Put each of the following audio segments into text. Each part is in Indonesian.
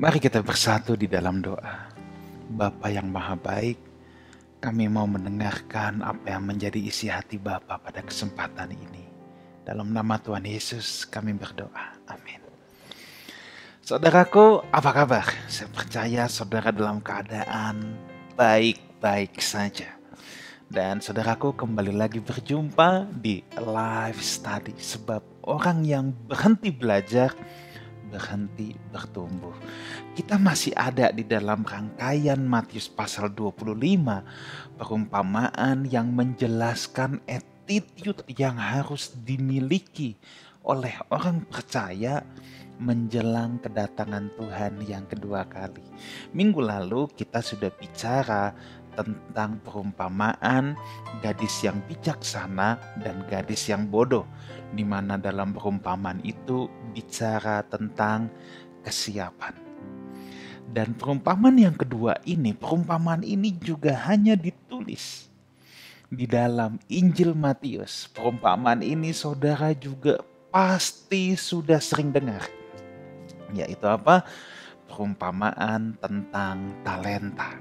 Mari kita bersatu di dalam doa. Bapa yang Maha Baik, kami mau mendengarkan apa yang menjadi isi hati Bapa pada kesempatan ini. Dalam nama Tuhan Yesus kami berdoa. Amin. Saudaraku, apa kabar? Saya percaya saudara dalam keadaan baik-baik saja. Dan saudaraku, kembali lagi berjumpa di Life Study. Sebab orang yang berhenti belajar berhenti bertumbuh. Kita masih ada di dalam rangkaian Matius pasal 25, perumpamaan yang menjelaskan attitude yang harus dimiliki oleh orang percaya menjelang kedatangan Tuhan yang kedua kali. Minggu lalu kita sudah bicara tentang perumpamaan gadis yang bijaksana dan gadis yang bodoh, di mana dalam perumpamaan itu bicara tentang kesiapan. Dan perumpamaan yang kedua ini, perumpamaan ini juga hanya ditulis di dalam Injil Matius. Perumpamaan ini saudara juga pasti sudah sering dengar. Yaitu apa? Perumpamaan tentang talenta.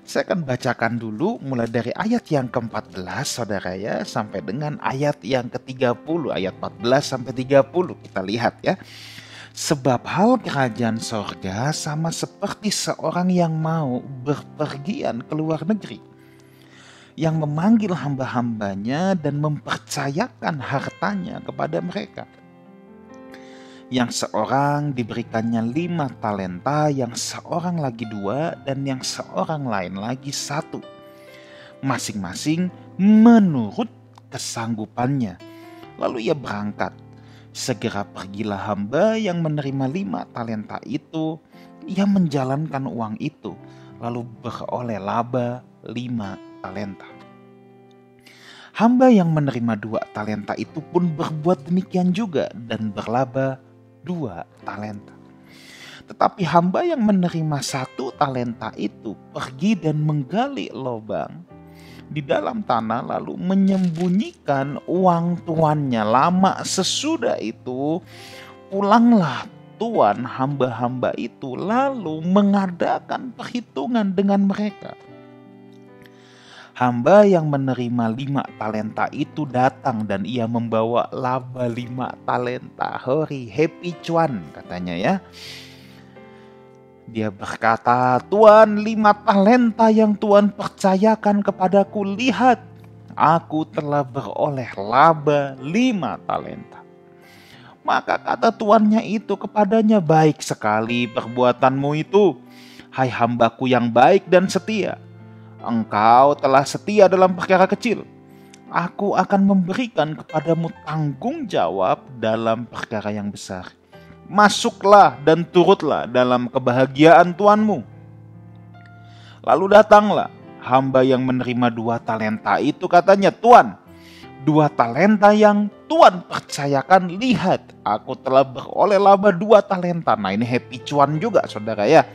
Saya akan bacakan dulu mulai dari ayat yang ke-14 saudara ya, sampai dengan ayat yang ke-30, ayat 14 sampai 30 kita lihat ya. Sebab hal kerajaan sorga sama seperti seorang yang mau berpergian ke luar negeri, yang memanggil hamba-hambanya dan mempercayakan hartanya kepada mereka. Yang seorang diberikannya 5 talenta, yang seorang lagi 2, dan yang seorang lain lagi 1. Masing-masing menurut kesanggupannya. Lalu ia berangkat. Segera pergilah hamba yang menerima 5 talenta itu. Ia menjalankan uang itu, lalu beroleh laba 5 talenta. Hamba yang menerima 2 talenta itu pun berbuat demikian juga dan berlaba 2 talenta. Tetapi hamba yang menerima 1 talenta itu pergi dan menggali lubang di dalam tanah, lalu menyembunyikan uang tuannya. Lama sesudah itu pulanglah tuan hamba-hamba itu, lalu mengadakan perhitungan dengan mereka. Hamba yang menerima 5 talenta itu datang dan ia membawa laba 5 talenta. Hori, happy cuan katanya ya. Dia berkata, Tuan, 5 talenta yang Tuan percayakan kepadaku, lihat, aku telah beroleh laba 5 talenta. Maka kata tuannya itu kepadanya, baik sekali perbuatanmu itu, hai hambaku yang baik dan setia. Engkau telah setia dalam perkara kecil. Aku akan memberikan kepadamu tanggung jawab dalam perkara yang besar. Masuklah dan turutlah dalam kebahagiaan tuanmu. Lalu datanglah hamba yang menerima 2 talenta itu, katanya, Tuan, 2 talenta yang Tuan percayakan, lihat, aku telah beroleh laba 2 talenta. Nah, ini happy cuan juga saudara ya.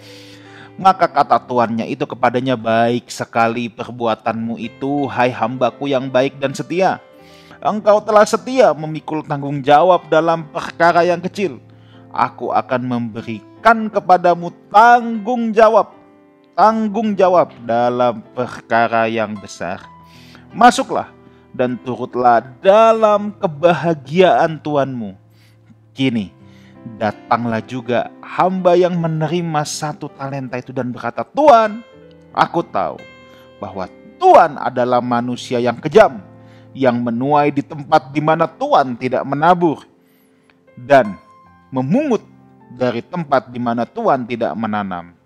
Maka kata tuannya itu kepadanya, baik sekali perbuatanmu itu, hai hambaku yang baik dan setia. Engkau telah setia memikul tanggung jawab dalam perkara yang kecil. Aku akan memberikan kepadamu tanggung jawab dalam perkara yang besar. Masuklah dan turutlah dalam kebahagiaan tuanmu. Kini datanglah juga hamba yang menerima 1 talenta itu dan berkata, Tuan, aku tahu bahwa Tuan adalah manusia yang kejam, yang menuai di tempat di mana Tuan tidak menabur, dan memungut dari tempat di mana Tuan tidak menanam.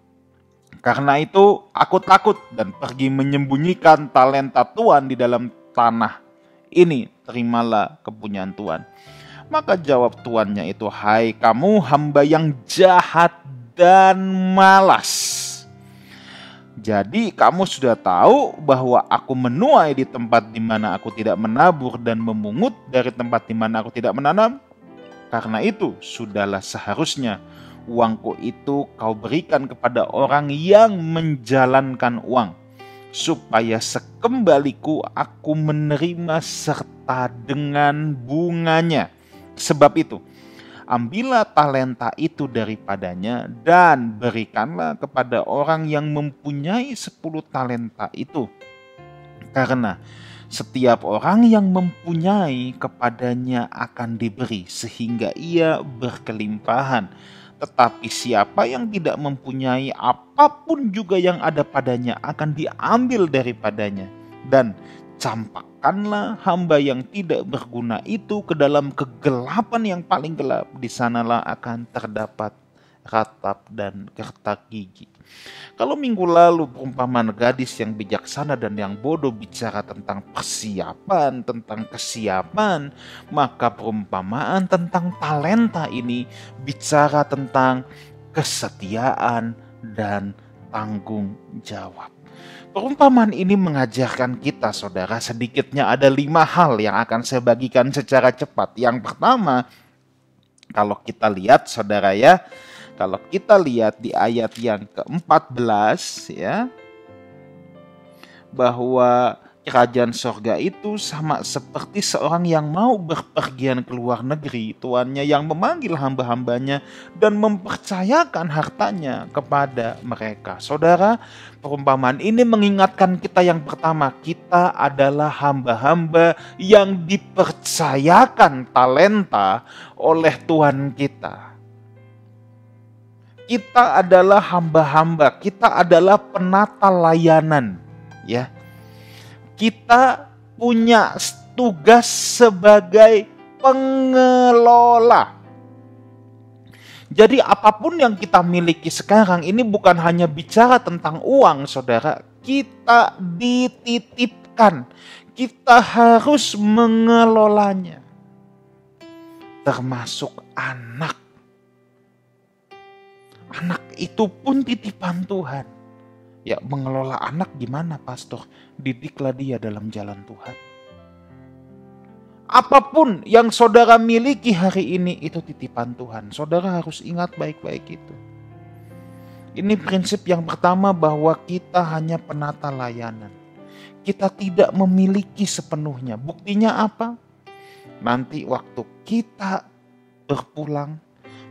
Karena itu aku takut dan pergi menyembunyikan talenta Tuan di dalam tanah. Ini terimalah kepunyaan Tuan. Maka jawab tuannya itu, hai kamu hamba yang jahat dan malas. Jadi kamu sudah tahu bahwa aku menuai di tempat di mana aku tidak menabur dan memungut dari tempat di mana aku tidak menanam. Karena itu sudahlah seharusnya uangku itu kau berikan kepada orang yang menjalankan uang, supaya sekembaliku aku menerima serta dengan bunganya. Sebab itu Ambillah talenta itu daripadanya dan berikanlah kepada orang yang mempunyai 10 talenta itu. Karena setiap orang yang mempunyai kepadanya akan diberi sehingga ia berkelimpahan. Tetapi siapa yang tidak mempunyai, apapun juga yang ada padanya akan diambil daripadanya. Dan campakkanlah hamba yang tidak berguna itu ke dalam kegelapan yang paling gelap. Di sanalah akan terdapat ratap dan gertak gigi. Kalau minggu lalu perumpamaan gadis yang bijaksana dan yang bodoh bicara tentang persiapan, tentang kesiapan, maka perumpamaan tentang talenta ini bicara tentang kesetiaan dan tanggung jawab. Perumpamaan ini mengajarkan kita, saudara, sedikitnya ada 5 hal yang akan saya bagikan secara cepat. Yang pertama, kalau kita lihat, saudara ya, kalau kita lihat di ayat yang ke-14 ya, bahwa kerajaan sorga itu sama seperti seorang yang mau berpergian ke luar negeri, tuannya yang memanggil hamba-hambanya dan mempercayakan hartanya kepada mereka. Saudara, perumpamaan ini mengingatkan kita yang pertama, kita adalah hamba-hamba yang dipercayakan talenta oleh Tuhan kita. Kita adalah hamba-hamba, kita adalah penata layanan, ya. Kita punya tugas sebagai pengelola. Jadi apapun yang kita miliki sekarang ini bukan hanya bicara tentang uang, saudara. Kita dititipkan, kita harus mengelolanya. Termasuk anak. Anak itu pun titipan Tuhan. Ya, mengelola anak gimana, pastor? Didiklah dia dalam jalan Tuhan. Apapun yang saudara miliki hari ini itu titipan Tuhan. Saudara harus ingat baik-baik itu. Ini prinsip yang pertama, bahwa kita hanya penata layanan. Kita tidak memiliki sepenuhnya. Buktinya apa? Nanti waktu kita berpulang,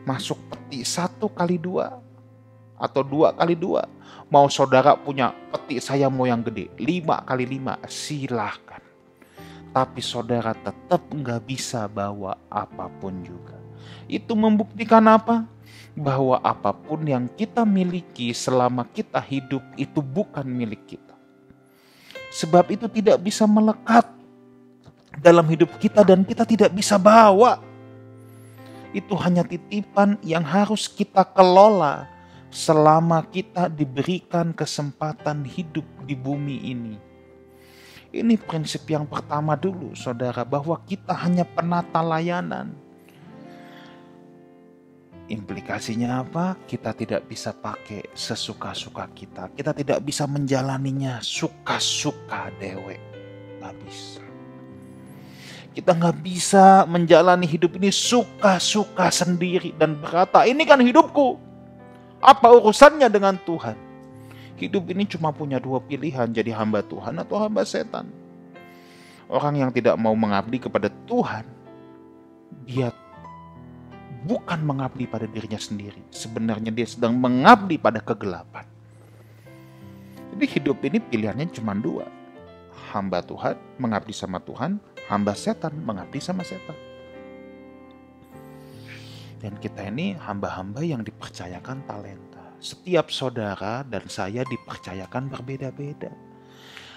masuk peti 1 kali 2 atau 2 kali 2. Mau saudara punya peti, saya mau yang gede 5 kali 5, silahkan. Tapi saudara tetap nggak bisa bawa apapun juga. Itu membuktikan apa? Bahwa apapun yang kita miliki selama kita hidup itu bukan milik kita. Sebab itu tidak bisa melekat dalam hidup kita dan kita tidak bisa bawa. Itu hanya titipan yang harus kita kelola selama kita diberikan kesempatan hidup di bumi ini. Ini prinsip yang pertama dulu, saudara, bahwa kita hanya penata layanan. Implikasinya apa? Kita tidak bisa pakai sesuka-suka kita. Kita tidak bisa menjalaninya suka-suka dewe. Gak bisa. Kita gak bisa menjalani hidup ini suka-suka sendiri dan berkata, ini kan hidupku. Apa urusannya dengan Tuhan? Hidup ini cuma punya 2 pilihan, jadi hamba Tuhan atau hamba setan. Orang yang tidak mau mengabdi kepada Tuhan, dia bukan mengabdi pada dirinya sendiri. Sebenarnya dia sedang mengabdi pada kegelapan. Jadi hidup ini pilihannya cuma 2. Hamba Tuhan mengabdi sama Tuhan, hamba setan mengabdi sama setan. Dan kita ini hamba-hamba yang dipercayakan talenta. Setiap saudara dan saya dipercayakan berbeda-beda.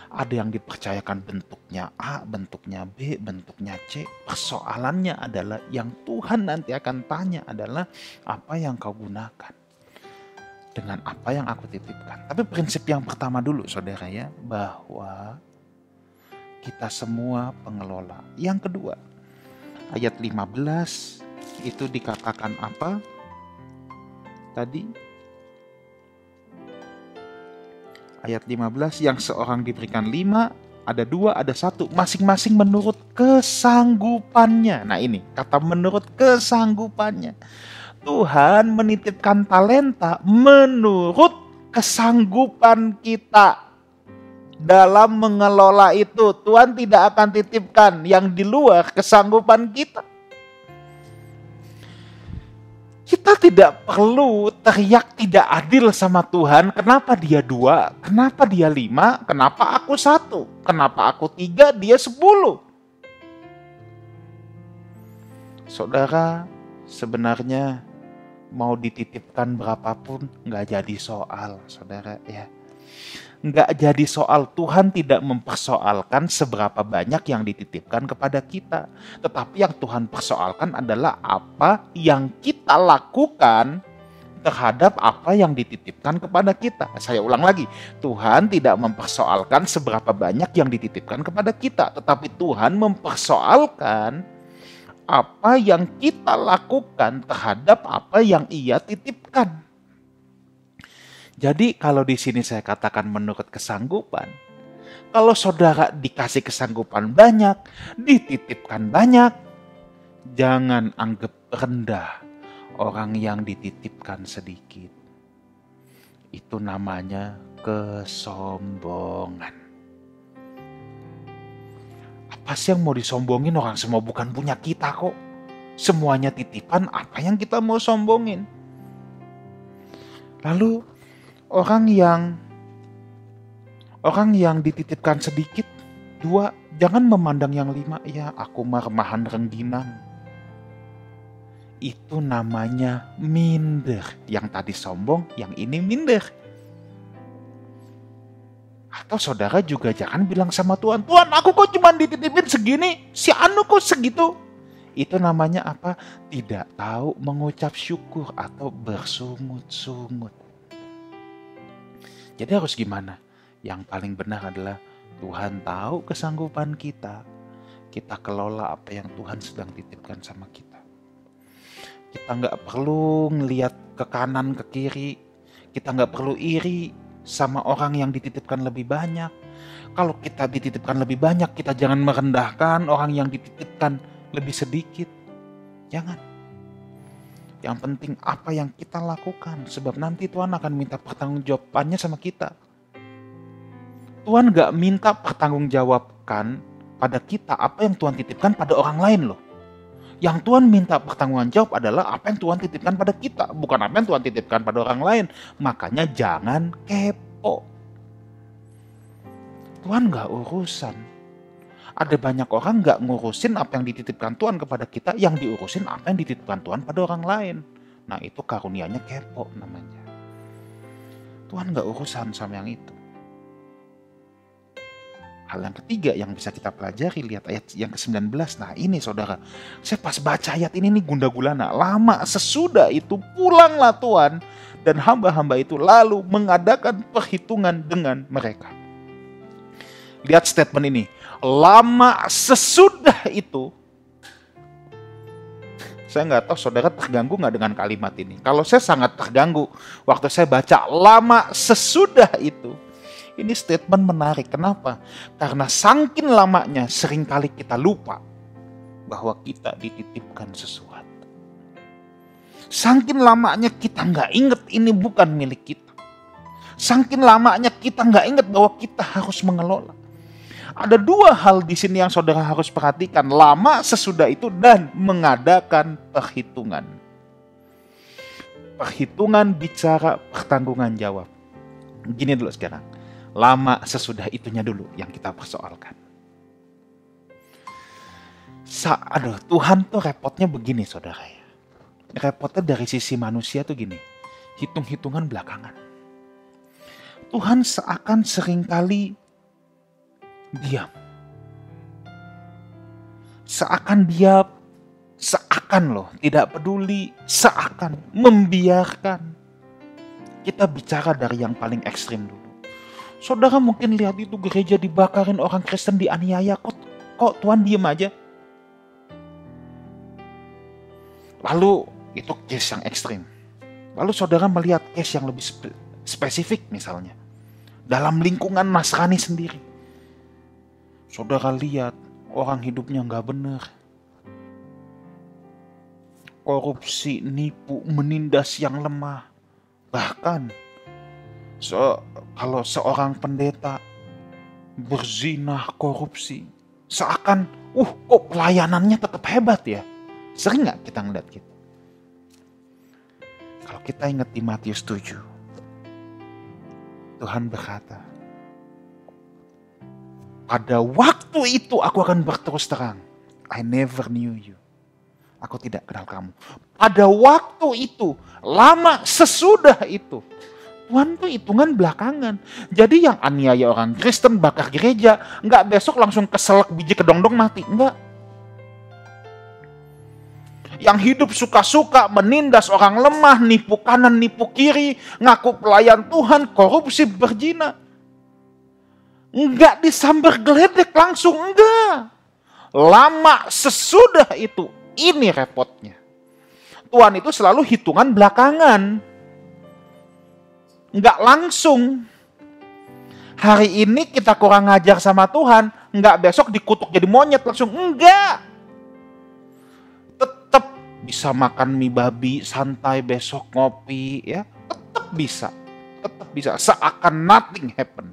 Ada yang dipercayakan bentuknya A, bentuknya B, bentuknya C. Persoalannya adalah yang Tuhan nanti akan tanya adalah apa yang kau gunakan dengan apa yang aku titipkan. Tapi prinsip yang pertama dulu, saudara ya, bahwa kita semua pengelola. Yang kedua, ayat 15 itu dikatakan apa? Tadi ayat 15, yang seorang diberikan 5, ada 2, ada 1, masing-masing menurut kesanggupannya. Nah ini, kata menurut kesanggupannya. Tuhan menitipkan talenta menurut kesanggupan kita. Dalam mengelola itu, Tuhan tidak akan titipkan yang di luar kesanggupan kita. Kita tidak perlu teriak tidak adil sama Tuhan. Kenapa dia 2? Kenapa dia 5? Kenapa aku 1? Kenapa aku 3? Dia 10? Saudara, sebenarnya mau dititipkan berapapun nggak jadi soal, saudara ya. Nggak jadi soal. Tuhan tidak mempersoalkan seberapa banyak yang dititipkan kepada kita. Tetapi yang Tuhan persoalkan adalah apa yang kita lakukan terhadap apa yang dititipkan kepada kita. Saya ulang lagi, Tuhan tidak mempersoalkan seberapa banyak yang dititipkan kepada kita. Tetapi Tuhan mempersoalkan apa yang kita lakukan terhadap apa yang Ia titipkan. Jadi kalau di sini saya katakan menurut kesanggupan, kalau saudara dikasih kesanggupan banyak, dititipkan banyak, jangan anggap rendah orang yang dititipkan sedikit. Itu namanya kesombongan. Apa sih yang mau disombongin? Orang semua bukan punya kita kok. Semuanya titipan, apa yang kita mau sombongin? Lalu orang yang dititipkan sedikit, 2, jangan memandang yang 5, ya aku mah remahan rengginang. Itu namanya minder. Yang tadi sombong, yang ini minder. Atau saudara juga jangan bilang sama Tuhan, Tuhan aku kok cuma dititipin segini, si Anu kok segitu. Itu namanya apa? Tidak tahu mengucap syukur atau bersungut-sungut. Jadi harus gimana? Yang paling benar adalah Tuhan tahu kesanggupan kita. Kita kelola apa yang Tuhan sedang titipkan sama kita. Kita nggak perlu ngelihat ke kanan, ke kiri. Kita nggak perlu iri sama orang yang dititipkan lebih banyak. Kalau kita dititipkan lebih banyak, kita jangan merendahkan orang yang dititipkan lebih sedikit. Jangan. Yang penting apa yang kita lakukan. Sebab nanti Tuhan akan minta pertanggungjawabannya sama kita. Tuhan gak minta pertanggungjawabkan pada kita apa yang Tuhan titipkan pada orang lain loh. Yang Tuhan minta pertanggungan jawab adalah apa yang Tuhan titipkan pada kita. Bukan apa yang Tuhan titipkan pada orang lain. Makanya jangan kepo. Tuhan gak urusan. Ada banyak orang gak ngurusin apa yang dititipkan Tuhan kepada kita, yang diurusin apa yang dititipkan Tuhan pada orang lain. Nah itu karunianya kepo namanya. Tuhan gak urusan sama yang itu. Hal yang ketiga yang bisa kita pelajari, lihat ayat yang ke-19. Nah ini saudara, saya pas baca ayat ini nih gunda gulana. Lama sesudah itu pulanglah Tuhan dan hamba-hamba itu lalu mengadakan perhitungan dengan mereka. Lihat statement ini. Lama sesudah itu. Saya nggak tahu saudara terganggu nggak dengan kalimat ini. Kalau saya sangat terganggu waktu saya baca lama sesudah itu. Ini statement menarik. Kenapa? Karena saking lamanya seringkali kita lupa bahwa kita dititipkan sesuatu. Saking lamanya kita nggak ingat ini bukan milik kita. Saking lamanya kita nggak ingat bahwa kita harus mengelola. Ada 2 hal di sini yang saudara harus perhatikan. Lama sesudah itu dan mengadakan perhitungan. Perhitungan bicara pertanggungan jawab. Gini dulu sekarang. Lama sesudah itunya dulu yang kita persoalkan. Tuhan tuh repotnya begini saudara ya. Repotnya dari sisi manusia tuh gini. Hitung-hitungan belakangan. Tuhan seakan seringkali diam. Seakan loh, tidak peduli, seakan membiarkan. Kita bicara dari yang paling ekstrim dulu. Saudara mungkin lihat itu gereja dibakarin, orang Kristen dianiaya, kok Tuhan diem aja? Lalu itu case yang ekstrim. Lalu saudara melihat case yang lebih spesifik misalnya. Dalam lingkungan Nasrani sendiri. Saudara lihat orang hidupnya gak benar. Korupsi, nipu, menindas yang lemah. Bahkan kalau seorang pendeta berzinah, korupsi, seakan kok pelayanannya tetap hebat ya. Sering gak kita ngeliat gitu? Kalau kita ingat di Matius 7, Tuhan berkata, pada waktu itu aku akan berterus terang, I never knew you. Aku tidak kenal kamu. Pada waktu itu, lama sesudah itu. Tuhan tuh hitungan belakangan. Jadi yang aniaya orang Kristen, bakar gereja, nggak besok langsung keselak biji kedongdong mati. Enggak. Yang hidup suka-suka, menindas orang lemah, nipu kanan, nipu kiri, ngaku pelayan Tuhan, korupsi, berzina. Enggak disambar geledek langsung, enggak. Lama sesudah itu. Ini repotnya. Tuhan itu selalu hitungan belakangan. Enggak langsung. Hari ini kita kurang ngajar sama Tuhan, enggak besok dikutuk jadi monyet langsung. Enggak. Tetap bisa makan mie babi, santai, besok ngopi, ya. Tetap bisa. Tetap bisa. Seakan nothing happen.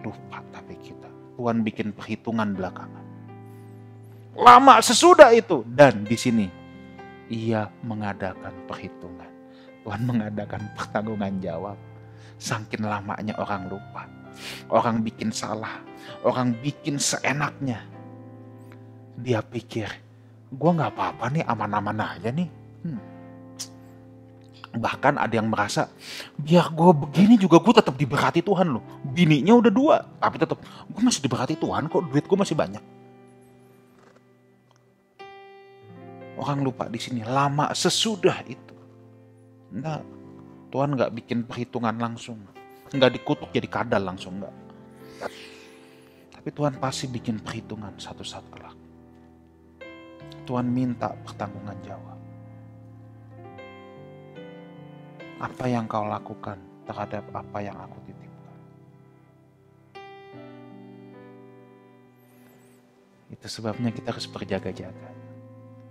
Lupa tapi kita. Tuhan bikin perhitungan belakangan. Lama sesudah itu. Dan di sini ia mengadakan perhitungan. Tuhan mengadakan pertanggungan jawab. Saking lamanya orang lupa. Orang bikin salah. Orang bikin seenaknya. Dia pikir, gue gak apa-apa nih, aman-aman aja nih. Bahkan ada yang merasa, biar gue begini juga gue tetap diberkati Tuhan loh. Bininya udah 2, tapi tetap gue masih diberkati Tuhan kok, duit gue masih banyak. Orang lupa di sini, lama sesudah itu. Enggak, Tuhan gak bikin perhitungan langsung. Enggak dikutuk jadi kadal langsung, enggak. Tapi Tuhan pasti bikin perhitungan satu saat kelak. Tuhan minta pertanggungan jawab. Apa yang kau lakukan terhadap apa yang aku titipkan? Itu sebabnya kita harus berjaga-jaga.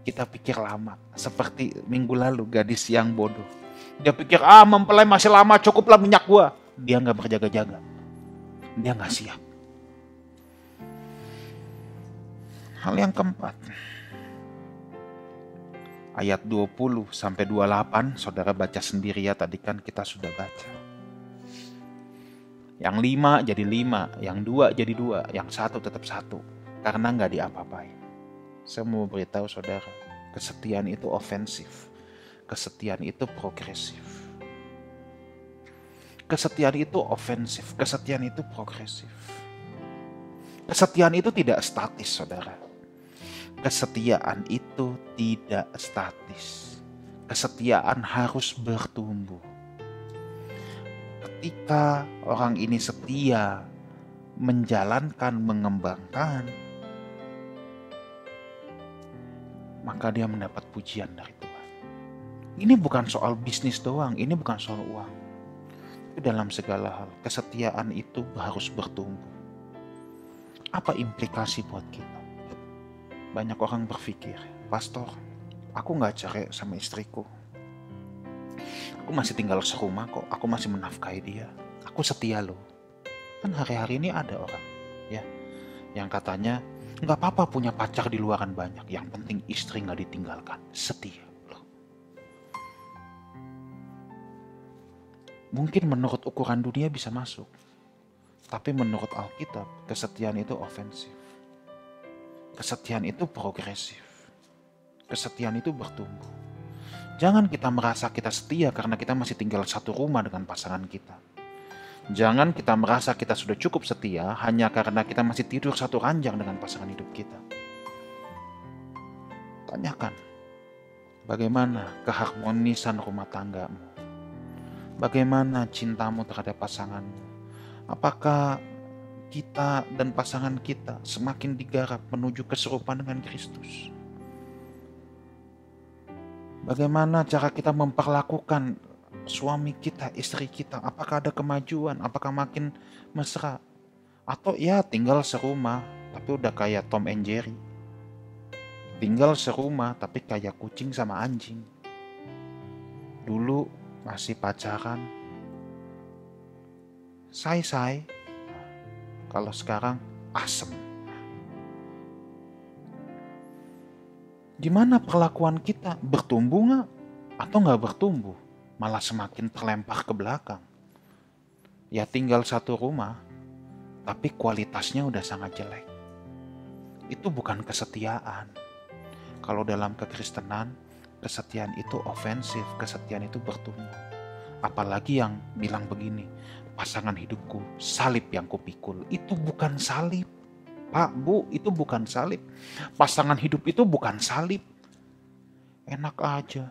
Kita pikir lama, seperti minggu lalu gadis yang bodoh. Dia pikir, mempelai masih lama, cukuplah minyak gua. Dia gak berjaga-jaga. Dia gak siap. Hal yang keempat. Ayat 20 sampai 28, saudara baca sendiri ya, tadi kan kita sudah baca. Yang 5 jadi 5, yang 2 jadi 2, yang 1 tetap 1. Karena gak diapa-apain. Saya mau beritahu saudara, kesetiaan itu ofensif. Kesetiaan itu progresif. Kesetiaan itu ofensif, kesetiaan itu progresif. Kesetiaan itu tidak statis, saudara. Kesetiaan itu tidak statis. Kesetiaan harus bertumbuh. Ketika orang ini setia, menjalankan, mengembangkan, maka dia mendapat pujian dari Tuhan. Ini bukan soal bisnis doang, ini bukan soal uang. Tapi dalam segala hal, kesetiaan itu harus bertumbuh. Apa implikasi buat kita? Banyak orang berpikir, Pastor, aku gak cerai sama istriku. Aku masih tinggal serumah kok, aku masih menafkahi dia. Aku setia loh. Kan hari-hari ini ada orang ya yang katanya, gak apa-apa punya pacar di luaran banyak, yang penting istri gak ditinggalkan. Setia loh. Mungkin menurut ukuran dunia bisa masuk, tapi menurut Alkitab, kesetiaan itu ofensif. Kesetiaan itu progresif. Kesetiaan itu bertumbuh. Jangan kita merasa kita setia karena kita masih tinggal satu rumah dengan pasangan kita. Jangan kita merasa kita sudah cukup setia hanya karena kita masih tidur satu ranjang dengan pasangan hidup kita. Tanyakan, bagaimana keharmonisan rumah tanggamu? Bagaimana cintamu terhadap pasanganmu? Apakah kita dan pasangan kita semakin digarap menuju keserupaan dengan Kristus? Bagaimana cara kita memperlakukan suami kita, istri kita? Apakah ada kemajuan? Apakah makin mesra? Atau ya tinggal serumah tapi udah kayak Tom and Jerry. Tinggal serumah tapi kayak kucing sama anjing. Dulu masih pacaran, say-say. Kalau sekarang asem. Gimana perlakuan kita? Bertumbuh gak? atau nggak bertumbuh, malah semakin terlempar ke belakang. Ya tinggal satu rumah, tapi kualitasnya udah sangat jelek. Itu bukan kesetiaan. Kalau dalam kekristenan, kesetiaan itu ofensif, kesetiaan itu bertumbuh. Apalagi yang bilang begini, pasangan hidupku salib yang kupikul. Itu bukan salib. Pak, Bu, itu bukan salib. Pasangan hidup itu bukan salib. Enak aja.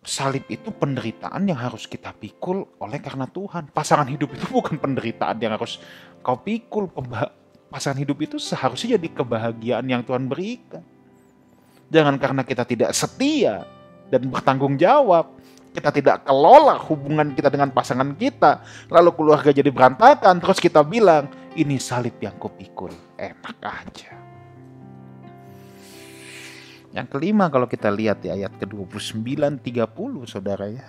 Salib itu penderitaan yang harus kita pikul oleh karena Tuhan. Pasangan hidup itu bukan penderitaan yang harus kau pikul. Pasangan hidup itu seharusnya jadi kebahagiaan yang Tuhan berikan. Jangan karena kita tidak setia dan bertanggung jawab, kita tidak kelola hubungan kita dengan pasangan kita, lalu keluarga jadi berantakan, terus kita bilang, ini salib yang kupikul. Enak aja. Yang kelima, kalau kita lihat di ayat ke-29-30, saudara ya.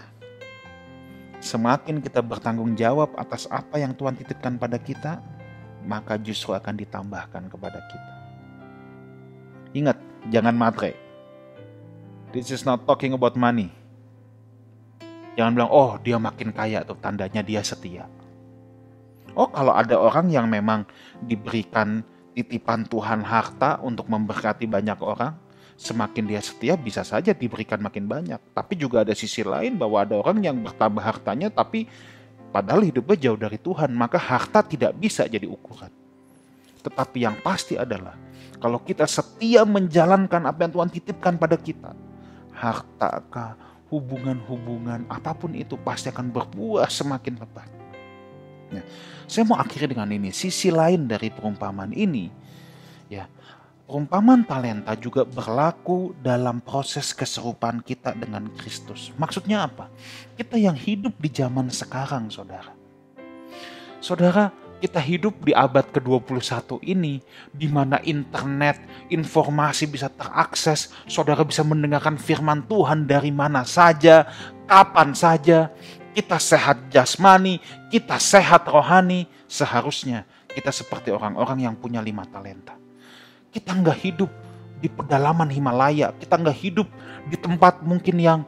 Semakin kita bertanggung jawab atas apa yang Tuhan titipkan pada kita, maka justru akan ditambahkan kepada kita. Ingat, jangan matre. This is not talking about money. Jangan bilang, oh dia makin kaya tuh, tandanya dia setia. Oh, kalau ada orang yang memang diberikan titipan Tuhan harta untuk memberkati banyak orang, semakin dia setia bisa saja diberikan makin banyak. Tapi juga ada sisi lain bahwa ada orang yang bertambah hartanya tapi padahal hidupnya jauh dari Tuhan, maka harta tidak bisa jadi ukuran. Tetapi yang pasti adalah, kalau kita setia menjalankan apa yang Tuhan titipkan pada kita, harta, hubungan-hubungan, apapun itu pasti akan berbuah semakin lebat. Ya, saya mau akhiri dengan ini, sisi lain dari perumpamaan ini, ya, perumpamaan talenta juga berlaku dalam proses keserupaan kita dengan Kristus. Maksudnya apa? Kita yang hidup di zaman sekarang, saudara. Saudara, kita hidup di abad ke-21 ini, di mana internet, informasi bisa terakses, saudara bisa mendengarkan firman Tuhan dari mana saja, kapan saja. Kita sehat jasmani, kita sehat rohani. Seharusnya kita seperti orang-orang yang punya 5 talenta. Kita nggak hidup di pedalaman Himalaya. Kita nggak hidup di tempat mungkin yang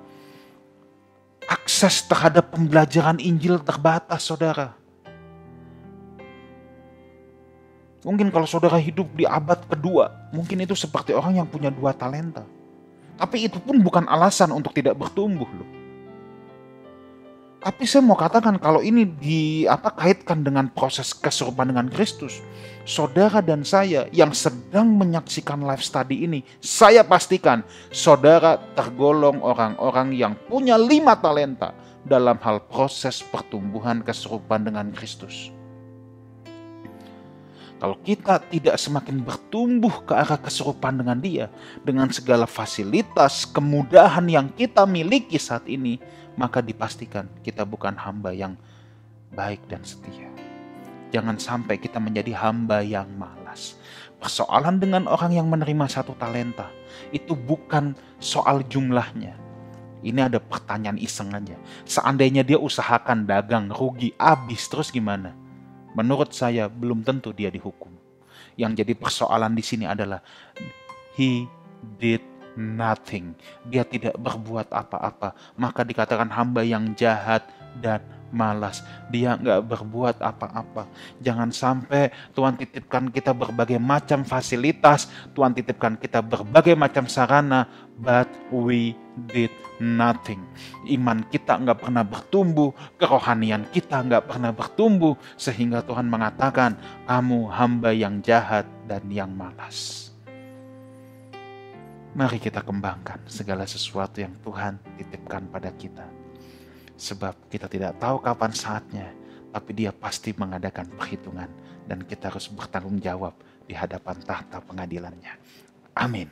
akses terhadap pembelajaran Injil terbatas, saudara. Mungkin kalau saudara hidup di abad kedua, mungkin itu seperti orang yang punya 2 talenta. Tapi itu pun bukan alasan untuk tidak bertumbuh loh. Tapi saya mau katakan kalau ini kaitkan dengan proses keserupaan dengan Kristus, saudara dan saya yang sedang menyaksikan live study ini, saya pastikan saudara tergolong orang-orang yang punya 5 talenta dalam hal proses pertumbuhan keserupaan dengan Kristus. Kalau kita tidak semakin bertumbuh ke arah keserupaan dengan Dia, dengan segala fasilitas, kemudahan yang kita miliki saat ini, maka dipastikan kita bukan hamba yang baik dan setia. Jangan sampai kita menjadi hamba yang malas. Persoalan dengan orang yang menerima 1 talenta, itu bukan soal jumlahnya. Ini ada pertanyaan iseng aja. Seandainya dia usahakan dagang, rugi, habis, terus gimana? Menurut saya belum tentu dia dihukum. Yang jadi persoalan di sini adalah he did nothing. Dia tidak berbuat apa-apa. Maka dikatakan hamba yang jahat dan malas. Dia nggak berbuat apa-apa. Jangan sampai Tuhan titipkan kita berbagai macam fasilitas. Tuhan titipkan kita berbagai macam sarana. But we did nothing. Iman kita nggak pernah bertumbuh. Kerohanian kita nggak pernah bertumbuh. Sehingga Tuhan mengatakan, kamu hamba yang jahat dan yang malas. Mari kita kembangkan segala sesuatu yang Tuhan titipkan pada kita. Sebab kita tidak tahu kapan saatnya, tapi Dia pasti mengadakan perhitungan. Dan kita harus bertanggung jawab di hadapan tahta pengadilannya. Amin.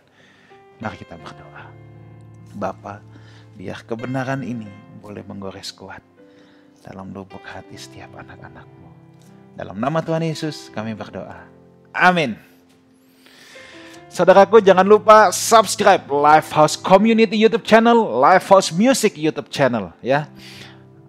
Mari kita berdoa. Bapa, biar kebenaran ini boleh menggores kuat dalam lubuk hati setiap anak-anak-Mu. Dalam nama Tuhan Yesus kami berdoa. Amin. Saudaraku, jangan lupa subscribe Lifehouse Community YouTube channel, Lifehouse Music YouTube channel ya.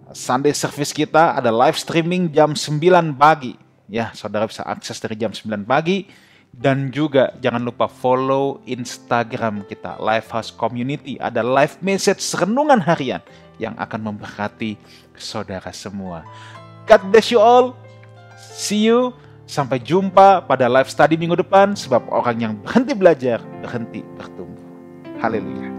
Sunday service kita ada live streaming jam 9 pagi ya. Saudara bisa akses dari jam 9 pagi Dan juga jangan lupa follow Instagram kita, Lifehouse Community. Ada live message renungan harian yang akan memberkati saudara semua. God bless you all. See you. Sampai jumpa pada live study minggu depan. Sebab orang yang berhenti belajar, berhenti bertumbuh. Haleluya.